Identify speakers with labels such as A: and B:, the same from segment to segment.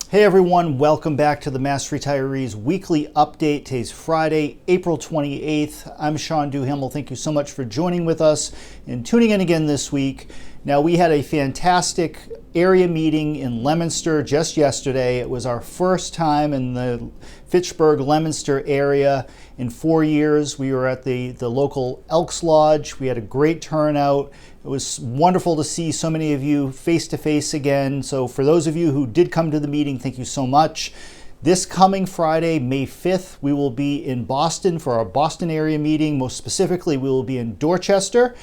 A: Hey everyone, welcome back to the Mass Retirees Weekly Update. Today's Friday, April 28th. I'm Sean Duhamel. Thank you so much for joining with us and tuning in again this week. Now, we had a fantastic area meeting in Leominster just yesterday. It was our first time in the Fitchburg-Leominster area in 4 years. We were at the local Elks Lodge. We had a great turnout. It was wonderful to see so many of you face to face again. So for those of you who did come to the meeting, thank you so much. This coming Friday, May 5th, we will be in Boston for our Boston area meeting. Most specifically, we will be in Dorchester,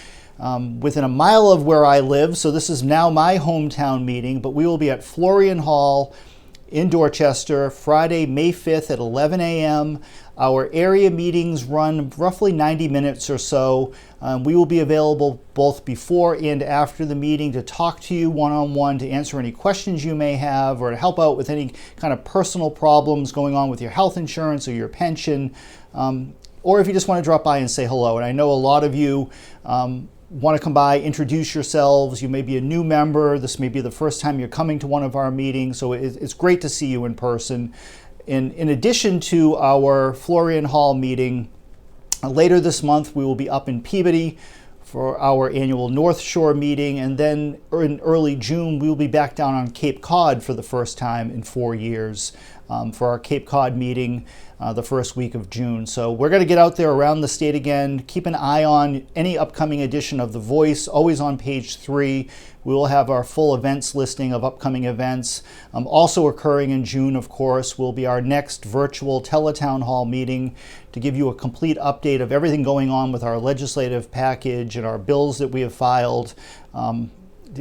A: within a mile of where I live. So this is now my hometown meeting, but we will be at Florian Hall in Dorchester, Friday, May 5th at 11 a.m. Our area meetings run roughly 90 minutes or so. We will be available both before and after the meeting to talk to you one-on-one, to answer any questions you may have, or to help out with any kind of personal problems going on with your health insurance or your pension, or if you just want to drop by and say hello. And I know a lot of you want to come by, introduce yourselves. You may be a new member. This may be the first time you're coming to one of our meetings, so it's great to see you in person. In addition to our Florian Hall meeting, later this month we will be up in Peabody for our annual North Shore meeting, and then in early June we will be back down on Cape Cod for the first time in 4 years for our Cape Cod meeting the first week of June. So we're going to get out there around the state again. Keep an eye on any upcoming edition of The Voice, always on page 3. We will have our full events listing of upcoming events. Also occurring in June, of course, will be our next virtual teletown hall meeting to give you a complete update of everything going on with our legislative package and our bills that we have filed,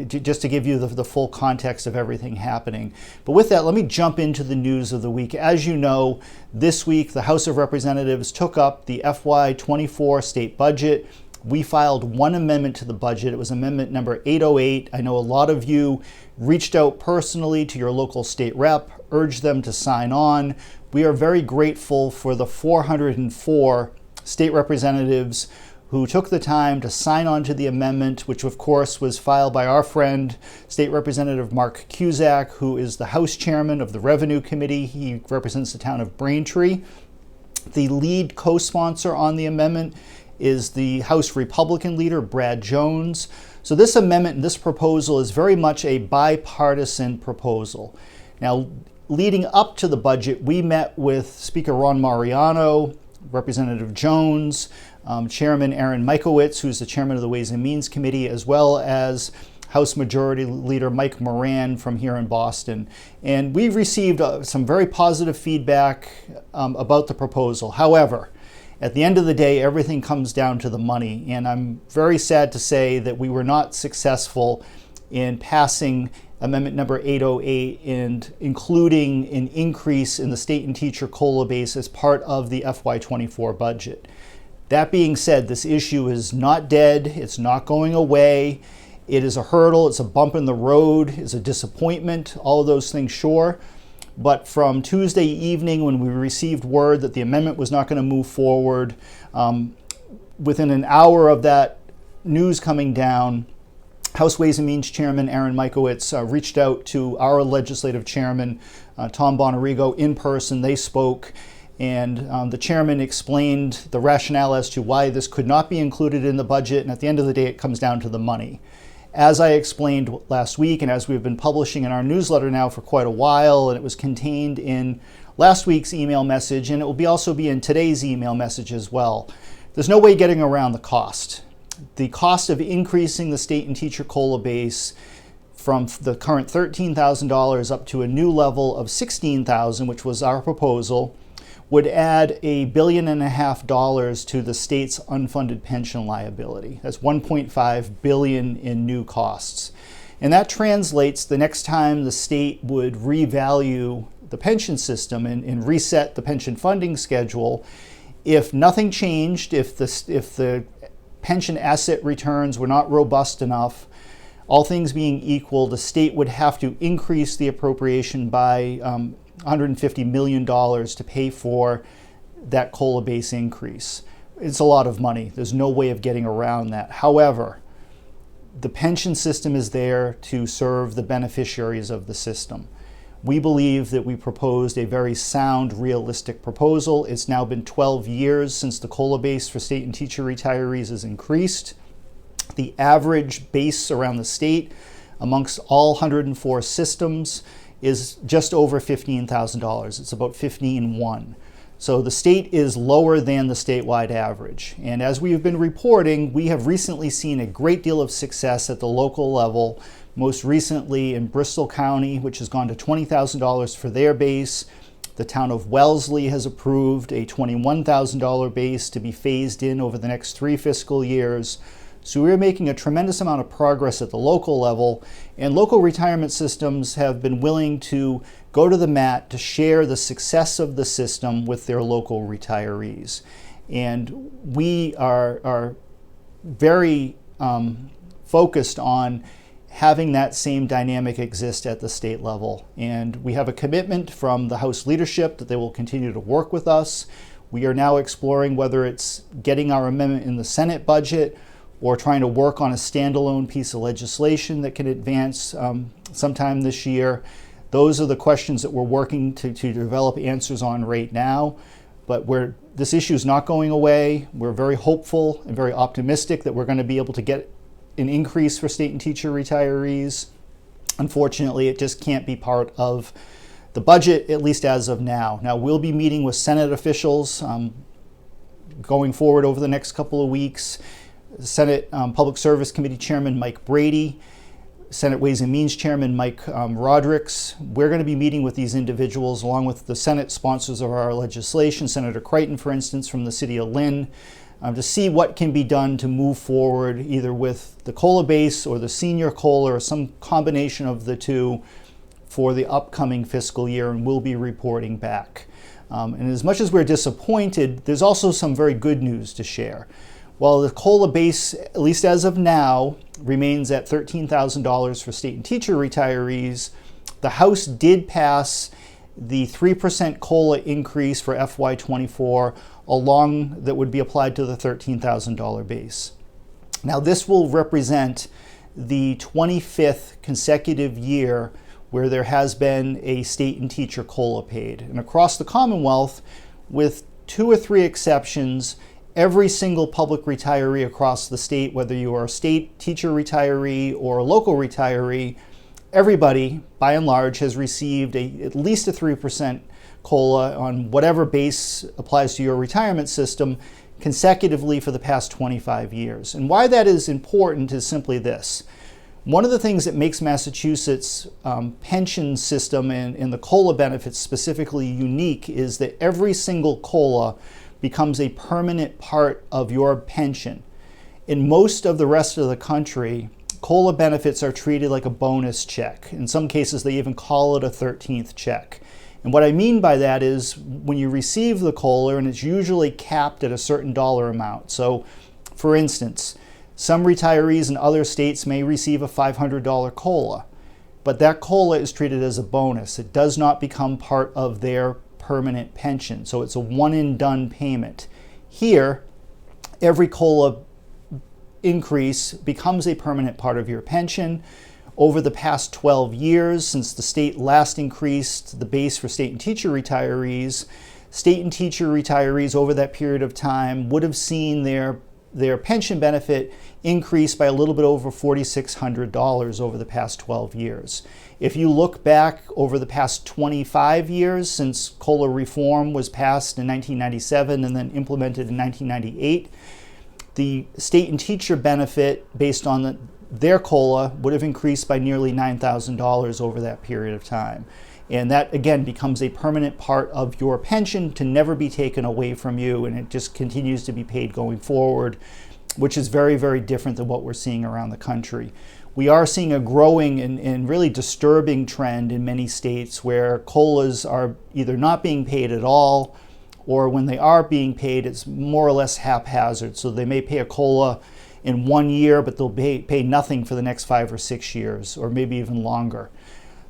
A: just to give you the full context of everything happening. But with that, let me jump into the news of the week. As you know, this week the House of Representatives took up the FY24 state budget. We filed one amendment to the budget. It was amendment number 808. I know a lot of you reached out personally to your local state rep, urged them to sign on. We are very grateful for the 404 state representatives who took the time to sign on to the amendment, which of course was filed by our friend, State Representative Mark Cusack, who is the House Chairman of the Revenue Committee. He represents the town of Braintree. The lead co-sponsor on the amendment is the House Republican leader, Brad Jones. So this amendment and this proposal is very much a bipartisan proposal. Now, leading up to the budget, we met with Speaker Ron Mariano, Representative Jones, Chairman Aaron Michowitz, who's the chairman of the Ways and Means Committee, as well as House Majority Leader Mike Moran from here in Boston. And we've received some very positive feedback about the proposal. However, at the end of the day, everything comes down to the money. And I'm very sad to say that we were not successful in passing amendment number 808 and including an increase in the state and teacher COLA base as part of the FY24 budget. That being said, this issue is not dead. It's not going away. It is a hurdle. It's a bump in the road. It's a disappointment. All of those things, sure. But from Tuesday evening, when we received word that the amendment was not going to move forward, within an hour of that news coming down, House Ways and Means Chairman Aaron Michowitz reached out to our legislative chairman, Tom Bonarigo, in person. They spoke, and the chairman explained the rationale as to why this could not be included in the budget. And at the end of the day, it comes down to the money. As I explained last week, and as we've been publishing in our newsletter now for quite a while, and it was contained in last week's email message, and it will also be in today's email message as well, there's no way getting around the cost. The cost of increasing the state and teacher COLA base from the current $13,000 up to a new level of $16,000, which was our proposal, would add $1.5 billion to the state's unfunded pension liability. That's $1.5 billion in new costs. And that translates the next time the state would revalue the pension system and reset the pension funding schedule. If nothing changed, if the pension asset returns were not robust enough, all things being equal, the state would have to increase the appropriation by $150 million to pay for that COLA base increase. It's a lot of money. There's no way of getting around that. However, the pension system is there to serve the beneficiaries of the system. We believe that we proposed a very sound, realistic proposal. It's now been 12 years since the COLA base for state and teacher retirees has increased. The average base around the state amongst all 104 systems is just over $15,000. It's about $15,100. So the state is lower than the statewide average. And as we have been reporting, we have recently seen a great deal of success at the local level, most recently in Bristol County, which has gone to $20,000 for their base. The town of Wellesley has approved a $21,000 base to be phased in over the next 3 fiscal years. So we're making a tremendous amount of progress at the local level, and local retirement systems have been willing to go to the mat to share the success of the system with their local retirees. And we are very focused on having that same dynamic exist at the state level. And we have a commitment from the House leadership that they will continue to work with us. We are now exploring whether it's getting our amendment in the Senate budget or trying to work on a standalone piece of legislation that can advance sometime this year. Those are the questions that we're working to develop answers on right now. But this issue is not going away. We're very hopeful and very optimistic that we're going to be able to get an increase for state and teacher retirees. Unfortunately, it just can't be part of the budget, at least as of now. Now, we'll be meeting with Senate officials going forward over the next couple of weeks. Senate Public Service Committee Chairman Mike Brady, Senate Ways and Means Chairman Mike Rodrigues. We're going to be meeting with these individuals along with the Senate sponsors of our legislation, Senator Creighton, for instance, from the city of Lynn, to see what can be done to move forward either with the COLA base or the senior COLA or some combination of the two for the upcoming fiscal year, and we'll be reporting back. And as much as we're disappointed, there's also some very good news to share. While the COLA base, at least as of now, remains at $13,000 for state and teacher retirees, the House did pass the 3% COLA increase for FY24 that would be applied to the $13,000 base. Now, this will represent the 25th consecutive year where there has been a state and teacher COLA paid. And across the Commonwealth, with 2 or 3 exceptions, every single public retiree across the state, whether you are a state teacher retiree or a local retiree, everybody, by and large, has received at least a 3% COLA on whatever base applies to your retirement system consecutively for the past 25 years. And why that is important is simply this. One of the things that makes Massachusetts' pension system and the COLA benefits specifically unique is that every single COLA becomes a permanent part of your pension. In most of the rest of the country, COLA benefits are treated like a bonus check. In some cases, they even call it a 13th check. And what I mean by that is when you receive the COLA, and it's usually capped at a certain dollar amount. So, for instance, some retirees in other states may receive a $500 COLA, but that COLA is treated as a bonus. It does not become part of their permanent pension. So it's a one and done payment. Here, every COLA increase becomes a permanent part of your pension. Over the past 12 years, since the state last increased the base for state and teacher retirees, over that period of time would have seen their pension benefit increase by a little bit over $4,600 over the past 12 years. If you look back over the past 25 years since COLA reform was passed in 1997 and then implemented in 1998, the state and teacher benefit based on their COLA would have increased by nearly $9,000 over that period of time. And that, again, becomes a permanent part of your pension to never be taken away from you, and it just continues to be paid going forward, which is very, very different than what we're seeing around the country. We are seeing a growing and really disturbing trend in many states where COLAs are either not being paid at all, or when they are being paid, it's more or less haphazard. So they may pay a COLA in 1 year, but they'll pay nothing for the next 5 or 6 years, or maybe even longer.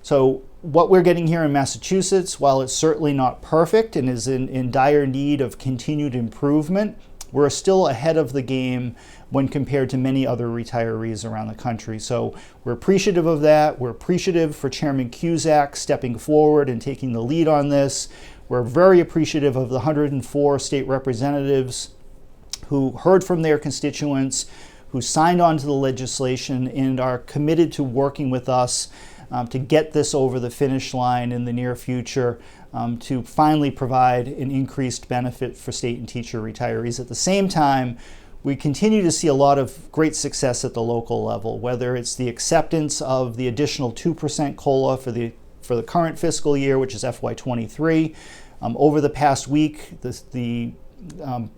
A: So what we're getting here in Massachusetts, while it's certainly not perfect and is in dire need of continued improvement, we're still ahead of the game when compared to many other retirees around the country. So we're appreciative of that. We're appreciative for Chairman Cusack stepping forward and taking the lead on this. We're very appreciative of the 104 state representatives who heard from their constituents, who signed on to the legislation and are committed to working with us to get this over the finish line in the near future, to finally provide an increased benefit for state and teacher retirees. At the same time, we continue to see a lot of great success at the local level, whether it's the acceptance of the additional 2% COLA for the current fiscal year, which is FY23. Over the past week, the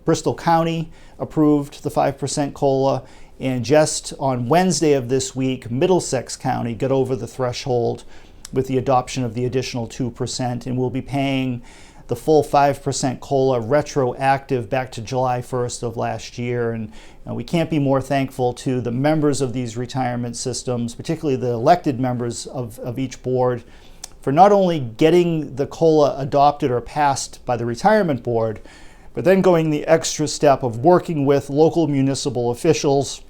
A: Bristol County approved the 5% COLA, and just on Wednesday of this week, Middlesex County got over the threshold with the adoption of the additional 2%, and will be paying the full 5% COLA retroactive back to July 1st of last year. And we can't be more thankful to the members of these retirement systems, particularly the elected members of each board, for not only getting the COLA adopted or passed by the retirement board, but then going the extra step of working with local municipal officials,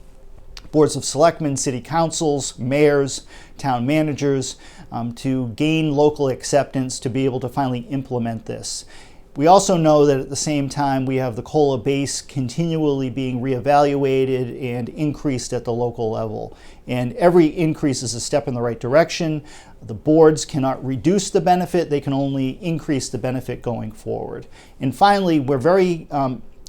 A: boards of selectmen, city councils, mayors, town managers, to gain local acceptance to be able to finally implement this. We also know that at the same time we have the COLA base continually being reevaluated and increased at the local level. And every increase is a step in the right direction. The boards cannot reduce the benefit, they can only increase the benefit going forward. And finally, we're very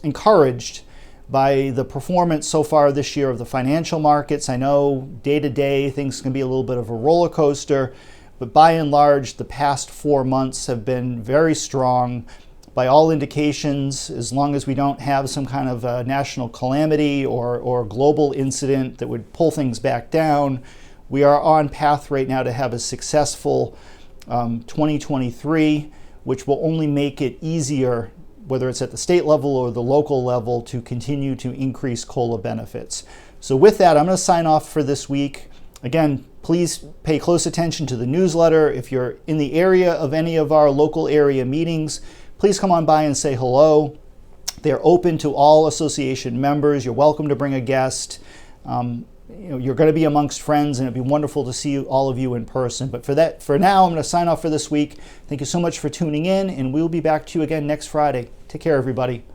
A: encouraged by the performance so far this year of the financial markets. I know day to day things can be a little bit of a roller coaster, but by and large, the past 4 months have been very strong. By all indications, as long as we don't have some kind of a national calamity or global incident that would pull things back down, we are on path right now to have a successful 2023, which will only make it easier, whether it's at the state level or the local level, to continue to increase COLA benefits. So with that, I'm going to sign off for this week. Again, please pay close attention to the newsletter. If you're in the area of any of our local area meetings, please come on by and say hello. They're open to all association members. You're welcome to bring a guest. You're going to be amongst friends, and it'd be wonderful to see all of you in person. But for now, I'm going to sign off for this week. Thank you so much for tuning in, and we'll be back to you again next Friday. Take care, everybody.